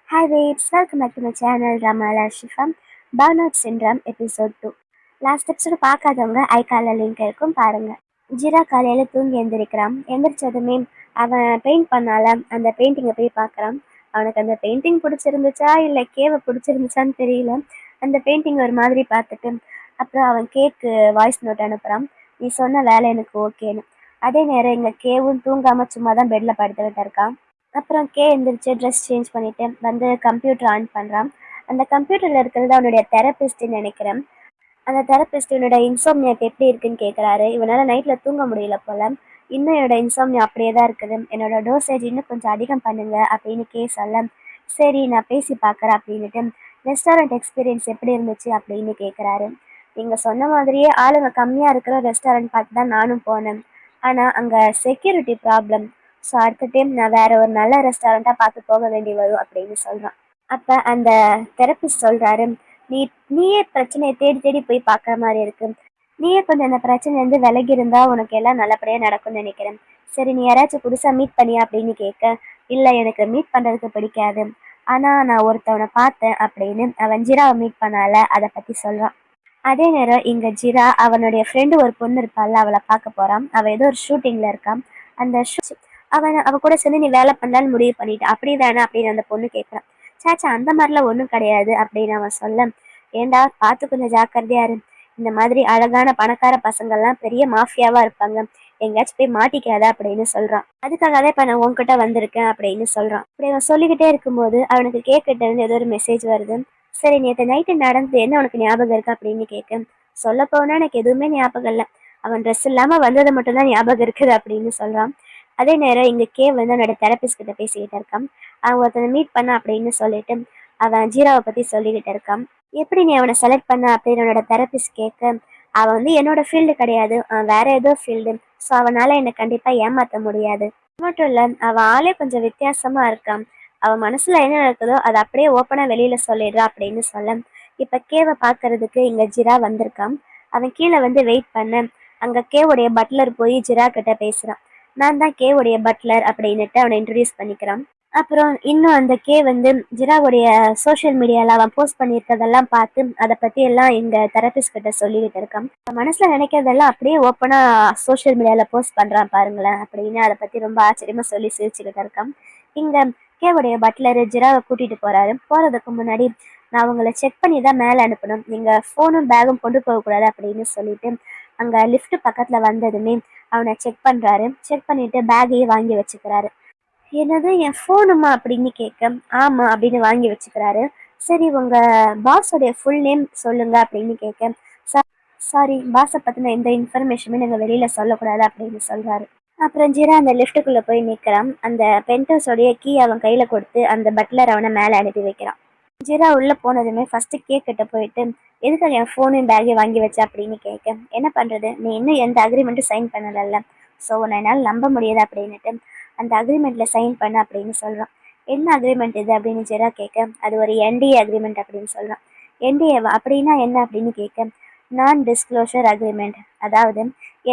Hi babes, welcome back to my channel Ramala Shifam. Burnout Syndrome episode 2. Last episode பார்க்காதவங்க ஐகால link இருக்கும் பாருங்க. ஜீரா காலையில தூங்கி எந்திரிக்கிறான். எந்திரிச்சதுமே அவன் பெயிண்ட் பண்ணால அந்த பெயிண்டிங்கை போய் பார்க்குறான். அவனுக்கு அந்த பெயிண்டிங் பிடிச்சிருந்துச்சா இல்லை கேவை பிடிச்சிருந்துச்சான்னு தெரியல. அந்த பெயிண்டிங் ஒரு மாதிரி பார்த்துட்டு அப்புறம் அவன் கேக்கு வாய்ஸ் நோட் அனுப்புகிறான். நீ சொன்ன வேலை எனக்கு ஓகேன்னு. அதே நேரம் இங்கே கேவும் தூங்காமல் சும்மா தான் பெட்டில் படுத்துக்கிட்டு இருக்கான். அப்புறம் கே எந்திரிச்சு ட்ரெஸ் சேஞ்ச் பண்ணிட்டு வந்து கம்ப்யூட்டர் ஆன் பண்ணுறான். அந்த கம்ப்யூட்டரில் இருக்கிறது அவனுடைய தெரபிஸ்ட்னு நினைக்கிறேன். அந்த தெரபிஸ்ட் இவனோட இன்சோம்னியாக்கு எப்படி இருக்குன்னு கேட்குறாரு. இவனால் நைட்டில் தூங்க முடியல போல. இன்னும் என்னோட இன்சோம்னியா அப்படியே தான் இருக்குது. என்னோட டோசேஜ் இன்னும் கொஞ்சம் அதிகம் பண்ணுங்க அப்படின்னு கே சொல்ல, சரி நான் பேசி பார்க்குறேன் அப்படின்ட்டு ரெஸ்டாரண்ட் எக்ஸ்பீரியன்ஸ் எப்படி இருந்துச்சு அப்படின்னு கேட்குறாரு. நீங்கள் சொன்ன மாதிரியே ஆளுங்க கம்மியாக இருக்கிற ரெஸ்டாரண்ட் பார்த்து தான் நானும் போனேன். ஆனால் அங்கே செக்யூரிட்டி ப்ராப்ளம். ஸோ அடுத்த டைம் நான் வேற ஒரு நல்ல ரெஸ்டாரண்ட்டாக பார்த்து போக வேண்டி வரும் அப்படின்னு சொல்கிறான். அப்போ அந்த தெரபிஸ்ட் சொல்கிறாரு, நீயே பிரச்சனையை தேடி தேடி போய் பார்க்குற மாதிரி இருக்கு. நீயே கொஞ்சம் அந்த பிரச்சனைலேருந்து விலகி இருந்தா உனக்கு எல்லாம் நல்லபடியாக நடக்கும்னு நினைக்கிறேன். சரி நீ யாராச்சும் புதுசாக மீட் பண்ணியா அப்படின்னு கேட்க, இல்லை எனக்கு மீட் பண்ணுறதுக்கு பிடிக்காது. ஆனால் நான் ஒருத்தவனை பார்த்தேன் அப்படின்னு அவன் ஜீராவை மீட் பண்ணால அதை பற்றி சொல்கிறான். அதே நேரம் இங்கே ஜீரா அவனுடைய ஃப்ரெண்டு ஒரு பொண்ணு இருப்பாள், அவளை பார்க்க போகிறான். அவள் ஏதோ ஒரு ஷூட்டிங்கில் இருக்கான். அந்த அவ கூட சேர்ந்து நீ வேலை பண்ணலான்னு முடிவு பண்ணிட்டு அப்படி தானே அப்படின்னு அந்த பொண்ணு கேட்குறான். சாச்சா அந்த மாதிரிலாம் ஒன்றும் கிடையாது அப்படின்னு அவன் சொல்ல, ஏண்டா பார்த்து கொஞ்சம் ஜாக்கிரதையா இரு. இந்த மாதிரி அழகான பணக்கார பசங்கள்லாம் பெரிய மாஃபியாவா இருப்பாங்க, எங்கேயாச்சும் போய் மாட்டிக்காத அப்படின்னு சொல்றான். அதுக்காக தான் இப்போ நான் உன்கிட்ட வந்திருக்கேன் அப்படின்னு சொல்றான். அப்படி அவன் சொல்லிக்கிட்டே இருக்கும்போது அவனுக்கு கேட்கிட்ட இருந்து ஏதோ ஒரு மெசேஜ் வருது. சரி நேற்று நைட்டு நடந்து என்ன உனக்கு ஞாபகம் இருக்கு அப்படின்னு கேட்க, சொல்ல போனா எனக்கு எதுவுமே ஞாபகம் இல்லை. அவன் ட்ரெஸ் இல்லாம வந்தது மட்டும்தான் ஞாபகம் இருக்குது அப்படின்னு சொல்றான். அதே நேரம் இங்கே கே வந்து அவனோட தெரபிஸ்ட் கிட்ட பேசிக்கிட்டு இருக்கான். அவன் ஒருத்தனை மீட் பண்ண அப்படின்னு சொல்லிட்டு அவன் ஜீராவை பற்றி சொல்லிக்கிட்டு இருக்கான். எப்படி நீ அவனை செலக்ட் பண்ண அப்படின்னு அவனோட தெரபிஸ்ட் கேட்க, அவன் வந்து என்னோட ஃபீல்டு கிடையாது, அவன் வேற ஏதோ ஃபீல்டு. ஸோ அவனால் என்னை கண்டிப்பாக ஏமாற்ற முடியாது. மட்டும் இல்லை அவன் ஆளே கொஞ்சம் வித்தியாசமாக இருக்கான். அவன் மனசில் என்ன நடக்குதோ அதை அப்படியே ஓப்பனாக வெளியில் சொல்லிடுறான் அப்படின்னு சொல்ல, இப்போ கேவை பார்க்கறதுக்கு இங்கே ஜிரா வந்திருக்கான். அவன் கீழே வந்து வெயிட் பண்ண அங்கே கேவுடைய பட்லர் போய் ஜிரா கிட்ட பேசுகிறான். நான் தான் கேவுடைய பட்லர் அப்படின்னுட்டு அவனை இன்ட்ரடியூஸ் பண்ணிக்கிறான். அப்புறம் இன்னும் அந்த கே வந்து ஜிராவுடைய சோஷியல் மீடியாவில் அவன் போஸ்ட் பண்ணியிருக்கிறதெல்லாம் பார்த்து அதை பற்றி எல்லாம் எங்கள் தெரபிஸ்ட் கிட்ட சொல்லிக்கிட்டு இருக்கான். மனசில் நினைக்கிறதெல்லாம் அப்படியே ஓப்பனாக சோஷியல் மீடியாவில் போஸ்ட் பண்ணுறான் பாருங்களேன் அப்படின்னு அதை பற்றி ரொம்ப ஆச்சரியமாக சொல்லி சிரிச்சுக்கிட்டு இருக்கான். இங்கே கேவுடைய பட்லர் ஜிராவை கூட்டிகிட்டு போகிறதுக்கு முன்னாடி நான் அவங்கள செக் பண்ணி தான் மேலே அனுப்பணும், நீங்கள் ஃபோனும் பேகும் கொண்டு போகக்கூடாது அப்படின்னு சொல்லிட்டு அங்கே லிஃப்ட் பக்கத்தில் வந்ததுமே அவனை செக் பண்ணுறாரு. செக் பண்ணிவிட்டு பேக்கையே வாங்கி வச்சுக்கிறாரு. என்னது என் ஃபோனுமா அப்படின்னு கேட்க, ஆமாம் அப்படின்னு வாங்கி வச்சுக்கிறாரு. சரி உங்கள் பாஸோடைய ஃபுல் நேம் சொல்லுங்க அப்படின்னு கேட்க, சாரி பாஸை பற்றின எந்த இன்ஃபர்மேஷனுமே நாங்கள் வெளியில் சொல்லக்கூடாது அப்படின்னு சொல்கிறாரு. அப்புறம் ஜீரா அந்த லிஃப்ட்டுக்குள்ளே போய் நிற்கிறான். அந்த பென்டோஸோடைய கீ அவன் கையில் கொடுத்து அந்த பட்லர் அவனை மேலே அனுப்பி வைக்கிறான். ஜீரா உள்ளே போனதுமே ஃபஸ்ட்டு கேக்கிட்ட போயிட்டு, எதுக்காக என் ஃபோனு பேக்கே வாங்கி வச்ச அப்படின்னு கேட்க, என்ன பண்ணுறது நீ இன்னும் எந்த அக்ரிமெண்ட்டும் சைன் பண்ணலைல்ல, ஸோ உன்னை என்னால் நம்ப முடியாது அப்படின்னுட்டு அந்த அக்ரிமெண்ட்டில் சைன் பண்ண அப்படின்னு சொல்கிறான். என்ன அக்ரிமெண்ட் இது அப்படின்னு ஜெரா கேட்க, அது ஒரு என்டிஏ அக்ரிமெண்ட் அப்படின்னு சொல்கிறான். என்டிஏவா அப்படின்னா என்ன அப்படின்னு கேட்க, நான் டிஸ்க்ளோஷர் அக்ரிமெண்ட், அதாவது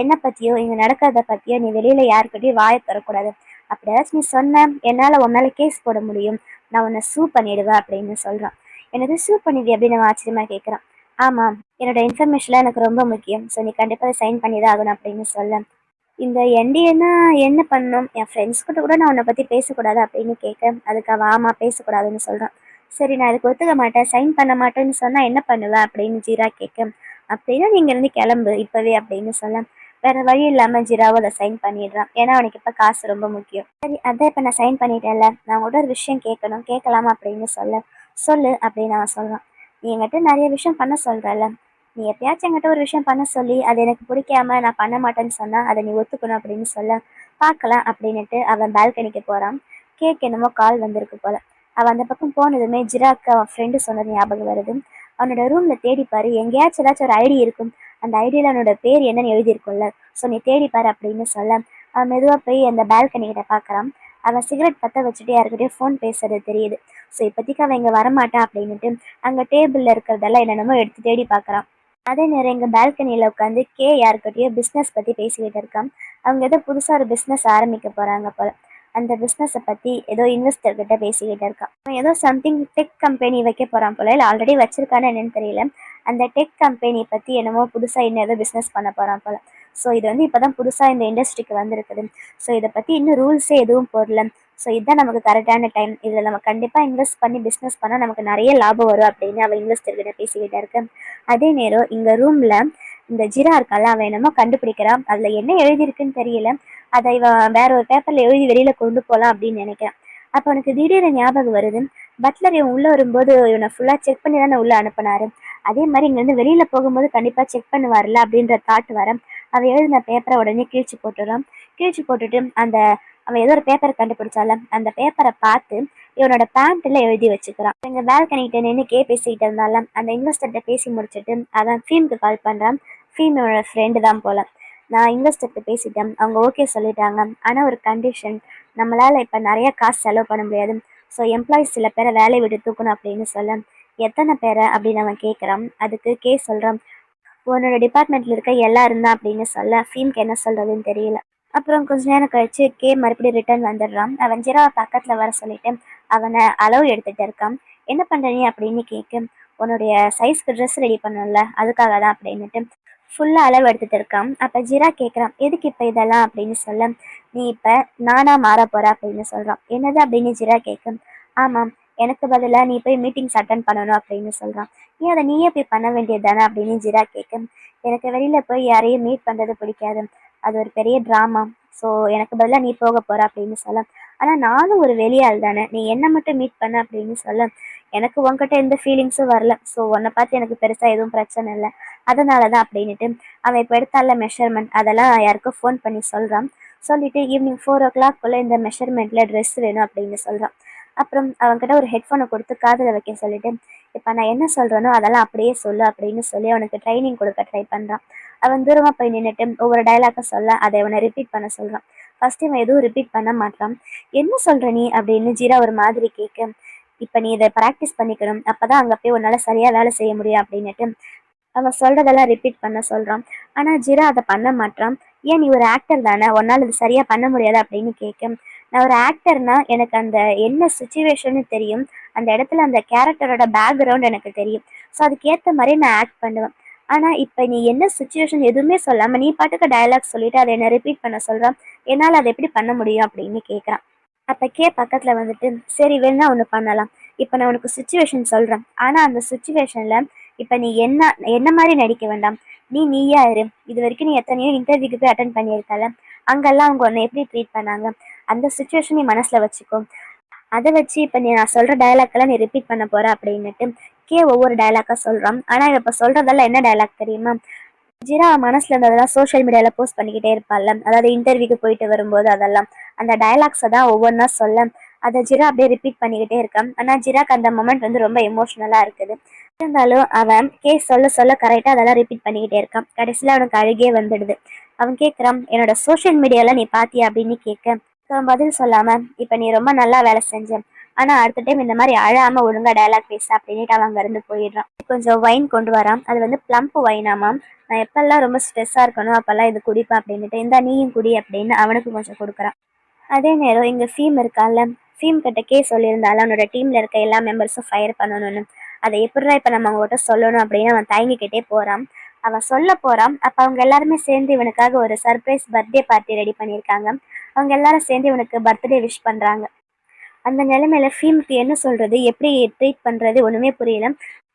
என்னை பற்றியோ இங்கே நடக்கிறத பற்றியோ நீ வெளியில் யாருக்கிட்டையும் வாயை தரக்கூடாது. அப்படி ஏதாச்சும் நீ சொன்ன என்னால் உன் மேலே கேஸ் போட முடியும், நான் உன்னை சூ பண்ணிடுவேன் அப்படின்னு சொல்கிறான். எனக்கு சூ பண்ணிடு அப்படின்னு நான் ஆச்சரியமாக கேட்குறான். ஆமாம் என்னோட இன்ஃபர்மேஷன்லாம் எனக்கு ரொம்ப முக்கியம், ஸோ நீ கண்டிப்பாக சைன் பண்ணி தான் ஆகணும் அப்படின்னு சொல்ல, இந்த என்டிஏன்னா என்ன பண்ணணும், என் ஃப்ரெண்ட்ஸ் கிட்ட கூட நான் உன்னை பற்றி பேசக்கூடாது அப்படின்னு கேட்க, அதுக்கு அவன் ஆமாம் பேசக்கூடாதுன்னு சொல்கிறான். சரி நான் அதுக்கு ஒத்துக்க மாட்டேன், சைன் பண்ண மாட்டேன்னு சொன்னால் என்ன பண்ணுவேன் அப்படின்னு ஜீரா கேட்க, அப்படின்னா நீங்கள் இருந்து கிளம்பு இப்போவே அப்படின்னு சொல்ல, வேறு வழி இல்லாமல் ஜீராவை அதை சைன் பண்ணிடுறான். ஏன்னா அவனுக்கு இப்போ காசு ரொம்ப முக்கியம். சரி அதான் இப்போ நான் சைன் பண்ணிட்டேன்ல, நான் உங்கள்கிட்ட ஒரு விஷயம் கேட்கணும், கேட்கலாமா அப்படின்னு சொல்லு அப்படின்னு அவன் சொல்கிறான். நீ என்கிட்ட நிறைய விஷயம் பண்ண சொல்கிறல்ல, நீ எப்பயாச்சும் என்கிட்ட ஒரு விஷயம் பண்ண சொல்லி அது எனக்கு பிடிக்காம நான் பண்ண மாட்டேன்னு சொன்னால் அதை நீ ஒத்துக்கணும் அப்படின்னு சொல்ல, பார்க்கலாம் அப்படின்னுட்டு அவன் பால்கனிக்கு போகிறான். கேக் என்னமோ கால் வந்திருக்கு போல. அவன் அந்த பக்கம் போனதுமே ஜிராக்கு அவன் ஃப்ரெண்டு சொன்னது ஞாபகம் வருது. அவனோட ரூமில் தேடிப்பாரு, எங்கேயாச்சும் ஏதாச்சும் ஒரு ஐடி இருக்கும், அந்த ஐடியில் அவனோட பேர் என்னன்னு எழுதியிருக்கும்ல, ஸோ நீ தேடிப்பாரு அப்படின்னு சொல்ல அவன் மெதுவாக போய் அந்த பால்கனிக்கிட்ட பார்க்குறான். அவன் சிகரெட் பற்ற வச்சுட்டு யாருக்கிட்டே ஃபோன் பேசுறது தெரியுது. ஸோ இப்போதைக்கு அவன் இங்கே வரமாட்டான் அப்படின்னுட்டு அங்கே டேபிளில் இருக்கிறதெல்லாம் என்னென்னமோ எடுத்து தேடி பார்க்குறான். அதே நேரம் எங்கள் பால்கனியில் உட்காந்து யாருக்கிட்டையோ பிஸ்னஸ் பற்றி பேசிக்கிட்டு இருக்கான். அவங்க ஏதோ புதுசாக ஒரு பிஸ்னஸ் ஆரம்பிக்க போகிறாங்க போல். அந்த பிஸ்னஸை பற்றி ஏதோ இன்வெஸ்டர் கிட்ட பேசிக்கிட்டு இருக்கான். அவன் ஏதோ சம்திங் டெக் கம்பெனி வைக்க போகிறான் போல, இல்லை ஆல்ரெடி வச்சிருக்கான்னு என்னன்னு தெரியல. அந்த டெக் கம்பெனி பற்றி என்னமோ புதுசாக இன்னும் ஏதோ பிஸ்னஸ் பண்ண போகிறான் போல. ஸோ இது வந்து இப்போ தான் புதுசாக இந்த இண்டஸ்ட்ரிக்கு வந்திருக்குது. ஸோ இதை பற்றி இன்னும் ரூல்ஸே எதுவும் போடல. ஸோ இதுதான் நமக்கு கரெக்டான டைம், இதில் நம்ம கண்டிப்பாக இன்வெஸ்ட் பண்ணி பிஸ்னஸ் பண்ணால் நமக்கு நிறைய லாபம் வரும் அப்படின்னு அவள் இன்வெஸ்டர்கிட்ட பேசிக்கிட்டே இருக்கேன். அதே நேரம் இங்கே ரூமில் இந்த ஜிரா இருக்கால, அவன் என்னமோ கண்டுபிடிக்கிறான். அதில் என்ன எழுதியிருக்குன்னு தெரியல. அதை இவன் வேற ஒரு பேப்பரில் எழுதி வெளியில் கொண்டு போகலாம் அப்படின்னு நினைக்கிறேன். அப்போ அவனுக்கு திடீர்னு ஞாபகம் வருது, பட்லர் இவன் உள்ளே வரும்போது இவனை ஃபுல்லாக செக் பண்ணி தானே உள்ளே அனுப்பினாரு. அதே மாதிரி இங்கேருந்து வெளியில் போகும்போது கண்டிப்பாக செக் பண்ணுவார்ல அப்படின்ற தாட் வர அவன் எழுதின பேப்பரை உடனே கிழிச்சு போட்டுறான். கிழிச்சு போட்டுட்டு அவன் ஏதோ ஒரு பேப்பரை கண்டுபிடிச்சால அந்த பேப்பரை பார்த்து இவனோட பேண்ட்ல எழுதி வச்சுக்கிறான். எங்க பால்கனிகிட்ட நின்று பேசிக்கிட்டு இருந்தாலும் அந்த இன்வெஸ்டர்கிட்ட பேசி முடிச்சுட்டு அவன் ஃபீமுக்கு கால் பண்றான். ஃபீம் இவனோட ஃப்ரெண்டு தான் போல. நான் இன்வெஸ்டர்கிட்ட பேசிட்டேன், அவங்க ஓகே சொல்லிட்டாங்க. ஆனால் ஒரு கண்டிஷன், நம்மளால இப்போ நிறைய காசு செலவு பண்ண முடியாது. ஸோ எம்ப்ளாயிஸ் சில பேரை வேலையை விட்டு தூக்கணும் அப்படின்னு சொல்ல, எத்தனை பேரை அப்படின்னு அவன் கேட்குறான். அதுக்கு சொல்கிறான், உன்னோட டிபார்ட்மெண்ட்டில் இருக்க எல்லாரும் தான் அப்படின்னு சொல்ல ஃபீம்க்கு என்ன சொல்கிறதுன்னு தெரியல. அப்புறம் கொஞ்ச நேரம் கழிச்சு மறுபடியும் ரிட்டர்ன் வந்துடுறான். அவன் ஜிராவை பக்கத்தில் வர சொல்லிட்டு அவனை அளவு எடுத்துகிட்டு இருக்கான். என்ன பண்ணுற நீ அப்படின்னு கேட்க, உன்னுடைய சைஸ்க்கு ட்ரெஸ் ரெடி பண்ணல அதுக்காக தான் அப்படின்னுட்டு ஃபுல்லாக அளவு எடுத்துகிட்டு இருக்கான். அப்போ ஜிரா கேட்குறான், எதுக்கு இப்போ இதெல்லாம் அப்படின்னு சொல்ல, நீ இப்போ நானாக மாற போகிற அப்படின்னு சொல்கிறான். என்னது அப்படின்னு ஜிரா கேட்க, ஆமாம், எனக்கு பதிலாக நீ போய் மீட்டிங்ஸ் அட்டன் பண்ணணும் அப்படின்னு சொல்கிறான். ஏன் அதை நீயே போய் பண்ண வேண்டியது தானே அப்படின்னு ஜிரா கேட்க, எனக்கு வெளியில் போய் யாரையும் மீட் பண்ணுறது பிடிக்காது, அது ஒரு பெரிய ட்ராமா. ஸோ எனக்கு பதிலாக நீ போக போகிற அப்படின்னு சொல்ல, ஆனால் நானும் ஒரு வெளியாள் தானே, நீ என்னை மட்டும் மீட் பண்ண அப்படின்னு சொல்ல, எனக்கு உன்கிட்ட எந்த ஃபீலிங்ஸும் வரல. ஸோ உன்னை பார்த்து எனக்கு பெருசாக எதுவும் பிரச்சனை இல்லை, அதனால தான் அப்படின்ட்டு அவன் இப்போ எடுத்தால மெஷர்மெண்ட் அதெல்லாம் யாருக்கும் ஃபோன் பண்ணி சொல்கிறான். சொல்லிவிட்டு ஈவினிங் 4 o'clock இந்த மெஷர்மெண்ட்டில் ட்ரெஸ் வேணும் அப்படின்னு சொல்கிறான். அப்புறம் அவன்கிட்ட ஒரு ஹெட்ஃபோனை கொடுத்து காதில் வைக்க சொல்லிட்டு, இப்போ நான் என்ன சொல்கிறேனோ அதெல்லாம் அப்படியே சொல்லு அப்படின்னு சொல்லி அவனுக்கு ட்ரைனிங் கொடுக்க ட்ரை பண்ணுறான். அவன் தூரமாக போய் நின்றுட்டு ஒவ்வொரு டைலாக்கை சொல்ல அதை அவனை ரிப்பீட் பண்ண சொல்கிறான். ஃபஸ்ட்டு இவன் எதுவும் ரிப்பீட் பண்ண மாட்டான். என்ன சொல்கிற நீ அப்படின்னு ஜீரா ஒரு மாதிரி கேட்க, இப்போ நீ இதை ப்ராக்டிஸ் பண்ணிக்கணும், அப்போ தான் அங்கே போய் உன்னால் சரியாக வேலை செய்ய முடியும் அப்படின்னுட்டு அவன் சொல்கிறதெல்லாம் ரிப்பீட் பண்ண சொல்கிறான். ஆனால் ஜீரா அதை பண்ண மாட்டான். ஏன், நீ ஒரு ஆக்டர் தானே, உன்னால் இது சரியாக பண்ண முடியாது அப்படின்னு கேட்க, நான் ஒரு ஆக்டர்னா எனக்கு அந்த என்ன சுச்சுவேஷன்னு தெரியும், அந்த இடத்துல அந்த கேரக்டரோட பேக்ரவுண்ட் எனக்கு தெரியும். ஸோ அதுக்கேற்ற மாதிரி நான் ஆக்ட் பண்ணுவேன். ஆனால் இப்போ நீ என்ன சுச்சுவேஷன் எதுவுமே சொல்லாமல் நீ பாட்டுக்கு டயலாக் சொல்லிவிட்டு அதை என்ன ரிப்பீட் பண்ண சொல்கிறான், என்னால் அதை எப்படி பண்ண முடியும் அப்படின்னு கேட்குறான். அப்போ பக்கத்தில் வந்துட்டு, சரி வேணா ஒன்று பண்ணலாம், இப்போ நான் உனக்கு சுச்சுவேஷன் சொல்கிறேன், ஆனால் அந்த சுச்சுவேஷனில் இப்போ நீ என்ன மாதிரி நடிக்க வேண்டாம், நீயா இரு. இது வரைக்கும் நீ எத்தனையோ இன்டர்வியூக்கு போய் அட்டன் பண்ணியிருக்கல, அங்கெல்லாம் அவங்க உன்னை எப்படி ட்ரீட் பண்ணாங்க, அந்த சுச்சுவேஷன் நீ மனசில் வச்சுக்கோ. அதை வச்சு இப்போ நான் சொல்கிற டைலாக்கெல்லாம் நீ ரிப்பீட் பண்ண போகிற அப்படின்னுட்டு ஒவ்வொரு டைலாக்காக சொல்கிறான். ஆனால் இப்போ சொல்கிறதெல்லாம் என்ன டைலாக் தெரியுமா, ஜீரா மனசில் இருந்ததெல்லாம் சோஷியல் மீடியாவில் போஸ்ட் பண்ணிக்கிட்டே இருப்பாள்ல, அதாவது இன்டர்வியூக்கு போயிட்டு வரும்போது அதெல்லாம் அந்த டைலாக்ஸை தான் ஒவ்வொன்றா சொல்ல அதை ஜீரா அப்படியே ரிப்பீட் பண்ணிக்கிட்டே இருக்கான். ஆனால் ஜீராக்கு அந்த மொமெண்ட் வந்து ரொம்ப எமோஷ்னலாக இருக்குது. இருந்தாலும் அவன் சொல்ல கரெக்டாக அதெல்லாம் ரிப்பீட் பண்ணிக்கிட்டே இருக்கான். கடைசியில் அவனுக்கு அழுகே வந்துடுது. அவன் கேட்குறான், என்னோட சோஷியல் மீடியாவில் நீ பார்த்தியா அப்படின்னு கேட்க, பதில் சொல்லாமல், இப்போ நீ ரொம்ப நல்லா வேலை செஞ்ச, ஆனால் அடுத்த டைம் இந்த மாதிரி அழாமல் ஒழுங்காக டைலாக் பேச அப்படின்ட்டு அவன் அங்கேருந்து போயிடுறான். கொஞ்சம் வைன் கொண்டு வரான். அது வந்து ப்ளம்ப் வைனாமாம். நான் எப்பெல்லாம் ரொம்ப ஸ்ட்ரெஸ்ஸாக இருக்கணும் அப்போல்லாம் இது குடிப்பேன் அப்படின்ட்டு, இந்த நீயும் குடி அப்படின்னு அவனுக்கு கொஞ்சம் கொடுக்குறான். அதே நேரம் இங்கே ஃபீம் இருக்கான்ல, ஃபீம் கிட்ட சொல்லியிருந்தாலும் அவனோட டீமில் இருக்க எல்லா மெம்பர்ஸும் ஃபயர் பண்ணணும்னு. அதை எப்படிதான் இப்போ நம்ம அவங்ககிட்ட சொல்லணும் அப்படின்னு அவன் தயங்கிக்கிட்டே போகிறான். அவன் சொல்ல போகிறான். அப்போ அவங்க எல்லாருமே சேர்ந்து இவனுக்காக ஒரு சர்ப்ரைஸ் பர்த்டே பார்ட்டி ரெடி பண்ணியிருக்காங்க. அவங்க எல்லாரும் சேர்ந்து இவனுக்கு பர்த்டே விஷ் பண்ணுறாங்க. அந்த நிலைமையில ஃபீமுக்கு என்ன சொல்கிறது, எப்படி ட்ரீட் பண்ணுறது ஒன்றுமே புரியல.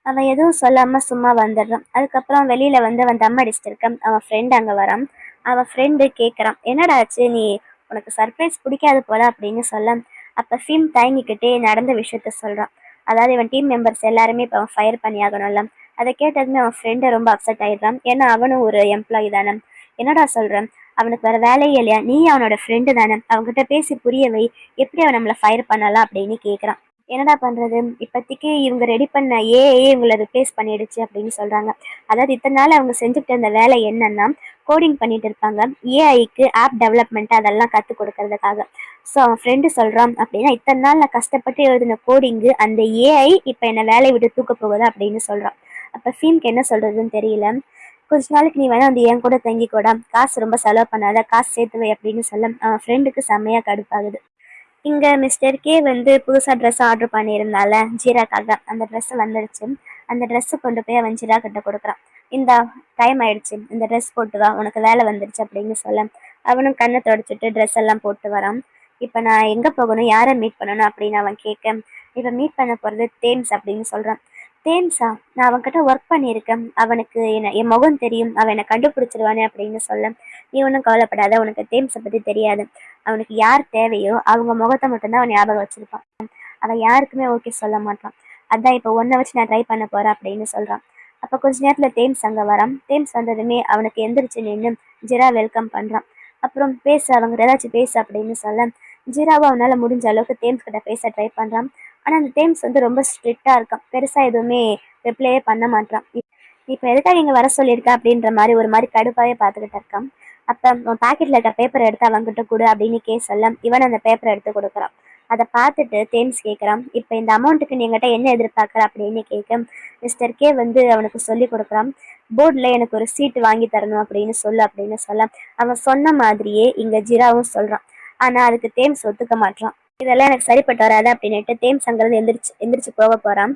அவன் எதுவும் சொல்லாமல் சும்மா வந்துடுறான். அதுக்கப்புறம் வெளியில் வந்து அவன் தம் அடிச்சுட்டு இருக்கான். அவன் ஃப்ரெண்டு அங்கே வரான். அவன் ஃப்ரெண்டு கேட்குறான், என்னடா ஆச்சு, நீ உனக்கு சர்ப்ரைஸ் பிடிக்காது போல அப்படின்னு சொல்ல, அப்போ ஃபீம் தயங்கிக்கிட்டே நடந்த விஷயத்த சொல்கிறான். அதாவது இவன் டீம் மெம்பர்ஸ் எல்லாருமே இப்போ அவன் ஃபயர் பண்ணி ஆகணும்ல. அதை கேட்டதுமே அவன் ஃப்ரெண்டை ரொம்ப அப்செட் ஆகிடுறான். ஏன்னா அவனும் ஒரு எம்ப்ளாயி தானே. என்னடா சொல்கிறேன், அவனுக்கு வேறு வேலையே இல்லையா, நீ அவனோட ஃப்ரெண்டு தானே, அவங்ககிட்ட பேசி புரியவை, எப்படி அவன் நம்மளை ஃபயர் பண்ணலாம் அப்படின்னு கேட்குறான். என்னடா பண்ணுறது, இப்போதைக்கு இவங்க ரெடி பண்ண ஏஐ இவங்களை ரிப்ளேஸ் பண்ணிடுச்சு அப்படின்னு சொல்கிறாங்க. அதாவது இத்தனை நாள் அவங்க செஞ்சுக்கிட்டு இருந்த வேலை என்னன்னா கோடிங் பண்ணிட்டு இருப்பாங்க, ஏஐக்கு ஆப் டெவலப்மெண்ட் அதெல்லாம் கற்றுக் கொடுக்கறதுக்காக. ஸோ அவன் ஃப்ரெண்டு சொல்கிறான், அப்படின்னா இத்தனை நாள் நான் கஷ்டப்பட்டு எழுதின கோடிங்கு அந்த ஏஐ இப்போ என்னை வேலையை விட்டு தூக்க போகுது அப்படின்னு சொல்கிறான். அப்போ ஃபீம்க்கு என்ன சொல்கிறதுன்னு தெரியல. கொஞ்ச நாளைக்கு நீ வேணா வந்து என் கூட தங்கிக்கூட, காசு ரொம்ப செலவு பண்ணாத, காசு சேர்த்துவை அப்படின்னு சொல்ல அவன் ஃப்ரெண்டுக்கு செம்மையாக கடுப்பாகுது. இங்கே மிஸ்டர் கே வந்து புதுசாக ட்ரெஸ் ஆர்டர் பண்ணியிருந்தால ஜீராக்காக, அந்த ட்ரெஸ் வந்துடுச்சு. அந்த ட்ரெஸ்ஸு கொண்டு போய் அவன் ஜீரா கிட்ட கொடுக்குறான். இந்த டைம் ஆயிடுச்சு, இந்த ட்ரெஸ் போட்டு வா, உனக்கு வேலை வந்துடுச்சு அப்படின்னு சொல்ல அவனும் கண்ணை தொடச்சிட்டு ட்ரெஸ் எல்லாம் போட்டு வரான். இப்போ நான் எங்கே போகணும், யாரை மீட் பண்ணணும் அப்படின்னு அவன் கேட்க, இப்போ மீட் பண்ண போகிறது தேம்ஸ் அப்படின்னு சொல்கிறான். தேம்ஸா? நான் அவன்கிட்ட ஒர்க் பண்ணியிருக்கேன், அவனுக்கு என் முகம் தெரியும், அவன் என்னை கண்டுபிடிச்சிருவானே அப்படின்னு சொல்ல, நீ ஒன்றும் கவலைப்படாத, உனக்கு தேம்ஸை பற்றி தெரியாது, அவனுக்கு யார் தேவையோ அவங்க முகத்தை மட்டும்தான் அவன் ஞாபகம் வச்சிருப்பான், அவன் யாருக்குமே ஓகே சொல்ல மாட்டான். அதான் இப்போ ஒன்றை வச்சு நான் ட்ரை பண்ண போகிறேன் அப்படின்னு சொல்கிறான். அப்போ கொஞ்ச நேரத்தில் தேம்ஸ் அங்கே வரான். தேம்ஸ் வந்ததுமே அவனுக்கு எந்திரிச்சு நின்று ஜிரா வெல்கம் பண்ணுறான். அப்புறம் பேச, அவங்க ஏதாச்சும் பேச அப்படின்னு சொல்ல ஜீராவும் அவனால் முடிஞ்ச அளவுக்கு தேம்ஸ் கிட்ட பேச ட்ரை பண்ணுறான். ஆனால் அந்த தேம்ஸ் வந்து ரொம்ப ஸ்ட்ரிக்டாக இருக்கான், பெருசாக எதுவுமே ரிப்ளையே பண்ண மாட்டான். இப்போ எதுக்காக இங்கே வர சொல்லியிருக்கா அப்படின்ற மாதிரி ஒரு மாதிரி கடுப்பாகவே பார்த்துக்கிட்டு இருக்கான். அப்போ அவன் பாக்கெட்டில் இருக்க பேப்பரை எடுத்து அவன்கிட்ட கொடு அப்படின்னு சொல்ல இவன் அந்த பேப்பரை எடுத்து கொடுக்குறான். அதை பார்த்துட்டு தேம்ஸ் கேட்குறான், இப்போ இந்த அமௌண்ட்டுக்கு நீங்கிட்ட என்ன எதிர்பார்க்குற அப்படின்னு கேட்க மிஸ்டர் கே வந்து அவனுக்கு சொல்லி கொடுக்குறான். போர்டில் எனக்கு ஒரு சீட்டு வாங்கி தரணும் அப்படின்னு சொல்ல அவன் சொன்ன மாதிரியே இங்கே ஜிராவும் சொல்கிறான். ஆனால் அதுக்கு தேம்ஸ் ஒத்துக்க மாட்டான். இதெல்லாம் எனக்கு சரிப்பட்டு வராது அப்படின்னுட்டு தேம்ஸ் அங்கிருந்து எந்திரிச்சு போக போறான்.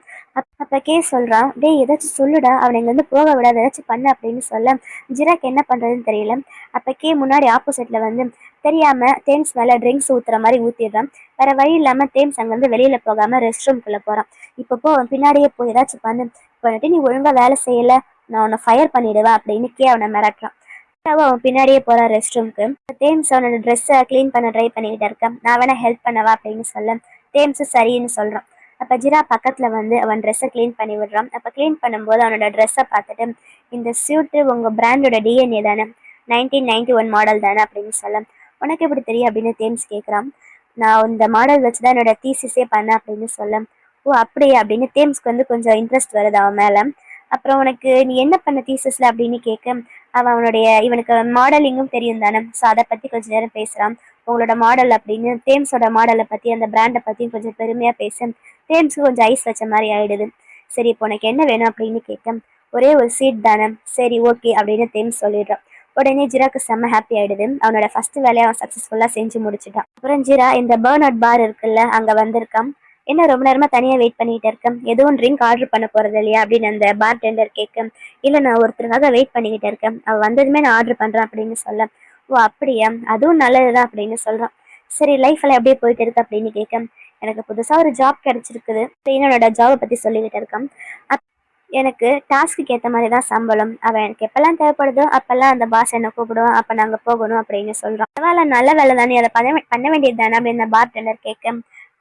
அப்ப கே சொல்றான், டேய் ஏதாச்சும் சொல்லுடா, அவனை இங்கிருந்து போக விடாத, ஏதாச்சும் பண்ண அப்படின்னு சொல்ல ஜிராக்கு என்ன பண்றதுன்னு தெரியல. அப்ப கே முன்னாடி ஆப்போசிட்ல வந்து தெரியாம தேம்ஸ் மேல ட்ரிங்க்ஸ் ஊத்துற மாதிரி ஊத்திடுறான். வேற வழி இல்லாம தேம்ஸ் அங்கிருந்து வெளியில போகாம ரெஸ்ட் ரூம்குள்ள போறான். இப்போ பின்னாடியே போய் ஏதாச்சும் பண்ணு, பண்ணிட்டு நீ ஒழுங்கா வேலை செய்யல நான் உன்னை ஃபயர் பண்ணிடுவேன் அப்படின்னு கே அவனை மிரட்டுறான். அவன் பின்னாடியே போறான் ரெஸ்ட் ரூம்க்கு. தேம்ஸ் அவனோட ட்ரெஸ்ஸை க்ளீன் பண்ண ட்ரை பண்ணிக்கிட்டு இருக்கேன், நான் வேணா ஹெல்ப் பண்ணவா அப்படின்னு சொல்ல தேம்ஸு சரின்னு சொல்றான். அப்ப ஜிரா பக்கத்துல வந்து அவன் ட்ரெஸ்ஸை க்ளீன் பண்ணி விடுறான். அப்ப க்ளீன் பண்ணும்போது அவனோட ட்ரெஸ்ஸை பார்த்துட்டு, இந்த சூட்டு உங்க பிராண்டோட டிஎன்ஏ தானே, 1991 மாடல் தானே அப்படின்னு சொல்ல, உனக்கு எப்படி தெரியும் அப்படின்னு தேம்ஸ் கேட்குறான். நான் இந்த மாடல் வச்சுதான் என்னோட தீசிஸே பண்ணேன் அப்படின்னு சொல்ல, ஓ அப்படியே அப்படின்னு தேம்ஸ்க்கு வந்து கொஞ்சம் இன்ட்ரெஸ்ட் வருது அவன் மேல. அப்புறம் உனக்கு நீ என்ன பண்ண தீசஸ்ல அப்படின்னு கேட்க இவனுக்கு மாடலிங்கும் தெரியும் தானே, ஸோ அதை பத்தி கொஞ்ச நேரம் பேசுறான். உங்களோட மாடல் அப்படின்னு தேம்ஸோட மாடலை பத்தி அந்த பிராண்டை பத்தியும் கொஞ்சம் பெருமையா பேச தேம்ஸுக்கு கொஞ்சம் ஐஸ் வச்ச மாதிரி ஆயிடுது. சரி இப்போ உனக்கு என்ன வேணும் அப்படின்னு கேட்க, ஒரே ஒரு சீட் தானே, சரி ஓகே அப்படின்னு தேம்ஸ் சொல்லிடுறான். உடனே ஜிராக்கு செம்ம ஹாப்பி ஆயிடுது. அவனோட ஃபர்ஸ்ட் வேலையை அவன் சக்சஸ்ஃபுல்லா செஞ்சு முடிச்சுட்டான். அப்புறம் ஜிரா இந்த பர்ன் அவுட் பார் இருக்குல்ல அங்க வந்திருக்கான். என்ன ரொம்ப நேரமா தனியா வெயிட் பண்ணிட்டு இருக்கேன், எதுவும் ட்ரிங்க் ஆர்டர் பண்ண போறது இல்லையா அப்படின்னு அந்த பார் டெண்டர் கேட்க, இல்ல நான் ஒருத்தருக்காக வெயிட் பண்ணிக்கிட்டு இருக்கேன், அவ வந்ததுமே நான் ஆர்டர் பண்றேன் அப்படின்னு சொல்ல, ஓ அப்படியா, அதுவும் நல்லதுதான் அப்படின்னு சொல்றான். சரி லைஃப் எல்லாம் எப்படியே போயிட்டு இருக்கு அப்படின்னு கேட்க, எனக்கு புதுசா ஒரு ஜாப் கிடைச்சிருக்குது, என்னோட ஜாபை பத்தி சொல்லிக்கிட்டு இருக்கேன். எனக்கு டாஸ்க்கு ஏற்ற மாதிரி தான் சம்பளம், அவன் எனக்கு எப்பெல்லாம் தேவைப்படுதோ அப்பெல்லாம் அந்த பாஸ் என்னை கூப்பிடுவான், அப்போ நாங்கள் போகணும் அப்படின்னு சொல்கிறான். வேலை நல்ல வேலை தானே, அதை பண்ண வேண்டியது தானே அப்படின்னு அந்த பார் டெண்டர் கேட்க,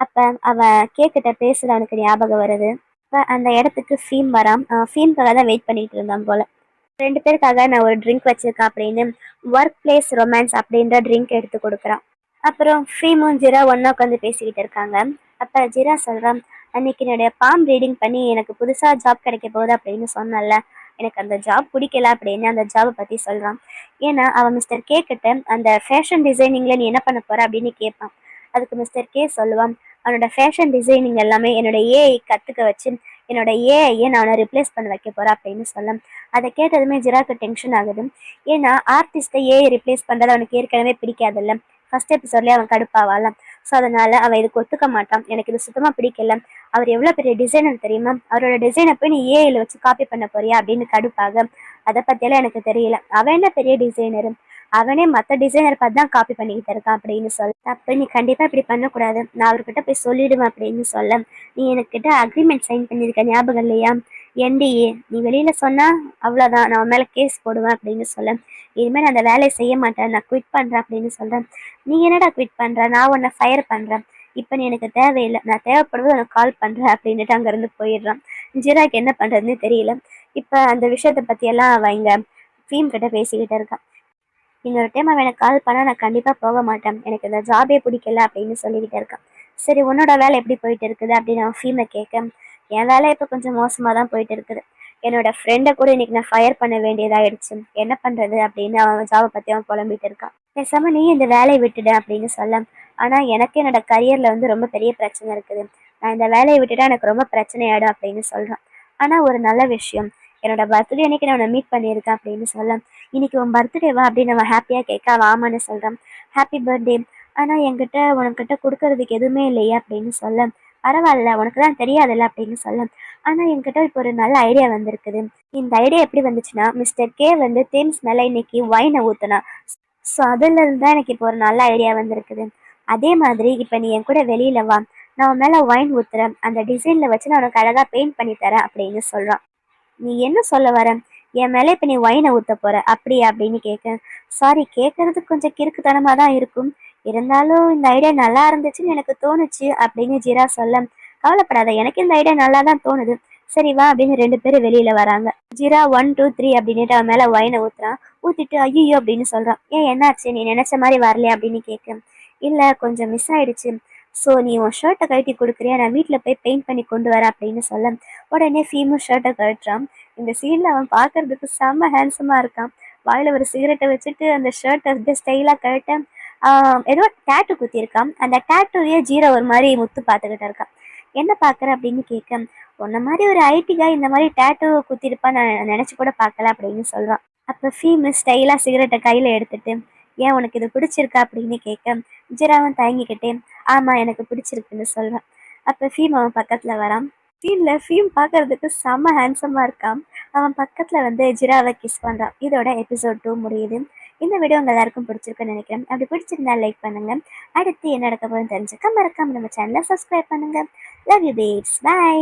அப்போ அவன் கேக்கிட்ட பேசுகிற அவனுக்கு ஞாபகம் வருது. இப்போ அந்த இடத்துக்கு ஃபீம் வரான். ஃபீம்காக தான் வெயிட் பண்ணிட்டு இருந்தான் போல. 2 பேருக்காக நான் ஒரு ட்ரிங்க் வச்சிருக்கேன் அப்படின்னு ஒர்க் பிளேஸ் ரொமான்ஸ் அப்படின்ற ட்ரிங்க் எடுத்து கொடுக்குறான். அப்புறம் ஃபீமும் ஜிரா ஒன்றா உட்காந்து பேசிக்கிட்டு இருக்காங்க. அப்போ ஜிரா சொல்கிறான், அன்னைக்கு என்னுடைய பாம் ரீடிங் பண்ணி எனக்கு புதுசாக ஜாப் கிடைக்க போகுது அப்படின்னு சொன்னல, எனக்கு அந்த ஜாப் பிடிக்கல அப்படின்னு அந்த ஜாபை பற்றி சொல்கிறான். ஏன்னா அவன் மிஸ்டர் கே கிட்ட அந்த ஃபேஷன் டிசைனிங்கில் நீ என்ன பண்ண போகிற அப்படின்னு கேட்பான். அதுக்கு மிஸ்டர் கே சொல்லுவான், அவனோட ஃபேஷன் டிசைனிங் எல்லாமே என்னோட ஏஐ கற்றுக்க வச்சு என்னோட ஏஐயை நான் அவனை ரிப்ளேஸ் பண்ண வைக்க போகிறேன் அப்படின்னு சொல்ல, அதை கேட்டதுமே ஜிராக்கு டென்ஷன் ஆகுது. ஏன்னா ஆர்டிஸ்ட்டை ஏஐ ரிப்ளேஸ் பண்ணுறது அவனுக்கு ஏற்கனவே பிடிக்காதுல்ல, ஃபர்ஸ்ட் எபிசோட்லேயே அவன் கடுப்பாவாலாம். ஸோ அதனால் அவன் இதுக்கு ஒத்துக்க மாட்டான், எனக்கு இது சுத்தமாக பிடிக்கல, அவர் எவ்வளோ பெரிய டிசைனர் தெரியுமா, அவரோட டிசைனை போய் நீ ஏஐயில் வச்சு காப்பி பண்ண போறியா அப்படின்னு கடுப்பாக, அதை பற்றியெல்லாம் எனக்கு தெரியல, அவன் என்ன பெரிய டிசைனரு, அவனே மற்ற டிசைனர் பார்த்து தான் காப்பி பண்ணிக்கிட்டு இருக்கான் அப்படின்னு சொல்ல, அப்போ நீ கண்டிப்பாக இப்படி பண்ணக்கூடாது, நான் அவர்கிட்ட போய் சொல்லிடுவேன் அப்படின்னு சொல்ல, நீ எனக்கிட்ட அக்ரிமெண்ட் சைன் பண்ணியிருக்க ஞாபகம் இல்லையா, என்டிஏ, நீ வெளியில் சொன்னால் அவ்வளோதான், நான் அவன் மேலே கேஸ் போடுவேன் அப்படின்னு சொல்ல, இனிமேல் நான் அந்த வேலையை செய்ய மாட்டேன், நான் குவிட் பண்ணுறேன் அப்படின்னு சொல்கிறேன். நீ என்னடா குவிட் பண்ணுற, நான் உன்னை ஃபயர் பண்ணுறேன், இப்போ நீ எனக்கு தேவையில்லை, நான் தேவைப்படுவது உனக்கு கால் பண்ணுறேன் அப்படின்ட்டு அங்கேருந்து போயிடுறான். ஜிராக்கு என்ன பண்ணுறதுன்னு தெரியல. இப்போ அந்த விஷயத்தை பற்றியெல்லாம் அவன் இங்கே ஃபீம் கிட்ட பேசிக்கிட்டு இருக்கான். இன்னொரு டைம் அவன் எனக்கு கால் பண்ணால் நான் கண்டிப்பாக போக மாட்டேன், எனக்கு இந்த ஜாபே பிடிக்கல அப்படின்னு சொல்லிக்கிட்டு இருக்கான். சரி உன்னோட வேலை எப்படி போயிட்டு இருக்குது அப்படின்னு அவன் ஃபீமை கேட்க, என் வேலை இப்போ கொஞ்சம் மோசமாக தான் போயிட்டு இருக்குது, என்னோட ஃப்ரெண்டை கூட இன்னைக்கு நான் ஃபயர் பண்ண வேண்டியதாகிடுச்சு, என்ன பண்ணுறது அப்படின்னு அவன் ஜாபை பற்றி அவன் புலம்பிட்டு இருக்கான். பேசாமல் நீ இந்த வேலையை விட்டுடு அப்படின்னு சொல்ல, ஆனால் எனக்கு என்னோட கரியரில் வந்து ரொம்ப பெரிய பிரச்சனை இருக்குது, நான் இந்த வேலையை விட்டுட்டா எனக்கு ரொம்ப பிரச்சனை ஆகிடும் அப்படின்னு சொல்கிறான். ஆனால் ஒரு நல்ல விஷயம், என்னோட பர்த்டே அன்னைக்கு நான் உன்னை மீட் பண்ணியிருக்கேன் அப்படின்னு சொல்ல, இன்னைக்கு உன் பர்த்டேவா அப்படின்னு அவன் ஹாப்பியாக கேட்க அவன் ஆமான்னு சொல்கிறான். ஹாப்பி பர்த்டே, ஆனால் என்கிட்ட உனக்கிட்ட கொடுக்கறதுக்கு எதுவுமே இல்லையே அப்படின்னு சொல்ல, பரவாயில்ல உனக்கு தான் தெரியாதுல்ல அப்படின்னு சொல்ல, ஆனால் என்கிட்ட இப்போ ஒரு நல்ல ஐடியா வந்திருக்குது. இந்த ஐடியா எப்படி வந்துச்சுன்னா, மிஸ்டர் கே வந்து தேம்ஸ் மேலே இன்னைக்கு ஒயினை ஊற்றினா. ஸோ அதுலேருந்து தான் எனக்கு இப்போ ஒரு நல்ல ஐடியா வந்திருக்குது. அதே மாதிரி இப்போ நீ என் கூட வெளியில் வா, நான் உன் மேலே ஒயின் ஊற்றுறேன், அந்த டிசைனில் வச்சு நான் உனக்கு அழகாக பெயிண்ட் பண்ணி தரேன் அப்படின்னு சொல்கிறான். நீ என்ன சொல்ல வர? என் மேலே இப்போ நீ ஒயினை ஊற்ற போற அப்படியா அப்படின்னு கேட்க, சாரி கேட்கறதுக்கு கொஞ்சம் கிறுக்குத்தனமாக தான் இருக்கும், இருந்தாலும் இந்த ஐடியா நல்லா இருந்துச்சுன்னு எனக்கு தோணுச்சு அப்படின்னு ஜீரா சொல்ல, கவலைப்படாத எனக்கு இந்த ஐடியா நல்லா தான் தோணுது, சரி வா அப்படின்னு 2 பேரும் வெளியில வராங்க. ஜீரா 1 2 3 அப்படின்னுட்டு அவன் மேலே ஒயினை ஊற்றுறான். ஊற்றிட்டு ஐயோ அப்படின்னு சொல்கிறான். ஏன் என்னாச்சு, நீ நினச்ச மாதிரி வரலையா அப்படின்னு கேட்க, இல்லை கொஞ்சம் மிஸ் ஆயிடுச்சு, ஸோ நீ உன் ஷர்ட்டை கழட்டி கொடுக்குறியா, நான் வீட்டில் போய் பெயிண்ட் பண்ணி கொண்டு வரேன் அப்படின்னு சொல்ல, உடனே ஃபீமும் ஷர்ட்டை கழட்டுறான். இந்த சீனில் அவன் பார்க்கறதுக்கு செம்ம ஹேண்ட்ஸமாக இருக்கான். வாயில் ஒரு சிகரெட்டை வச்சுட்டு அந்த ஷர்ட்டை அப்படியே ஸ்டைலாக கழட்ட ஏதோ டேட்டு குத்திருக்கான். அந்த டேட்டுவே ஜீரோ ஒரு மாதிரி முத்து பார்த்துக்கிட்டு இருக்கான். என்ன பார்க்குற அப்படின்னு கேட்க, உன்ன மாதிரி ஒரு ஐடி காய் இந்த மாதிரி டேட்டு குத்திருப்பான்னு நான் நினச்சி கூட பார்க்கல அப்படின்னு சொல்கிறான். அப்போ ஃபீமு ஸ்டைலாக சிகரெட்டை கையில் எடுத்துட்டு, ஏன் உனக்கு இது பிடிச்சிருக்கா அப்படின்னு கேட்க, ஜீராவும் தயங்கிக்கிட்டே ஆமாம் எனக்கு பிடிச்சிருக்குன்னு சொல்கிறான். அப்போ ஃபீம் அவன் பக்கத்தில் வரான். சீனில் ஃபீம் பார்க்கறதுக்கு செம்ம ஹேண்ட்ஸமாக இருக்கான். அவன் பக்கத்தில் வந்து ஜிராவை கிஸ் பண்ணுறான். இதோட எபிசோட் 2 முடியுது. இந்த வீடியோ உங்கள் எல்லாருக்கும் பிடிச்சிருக்குன்னு நினைக்கிறேன். அப்படி பிடிச்சிருந்தா லைக் பண்ணுங்கள். அடுத்து என்ன நடக்க போகுதுன்னு தெரிஞ்சுக்க மறக்காம நம்ம சேனலை சப்ஸ்கிரைப் பண்ணுங்கள். Love you babes. பை.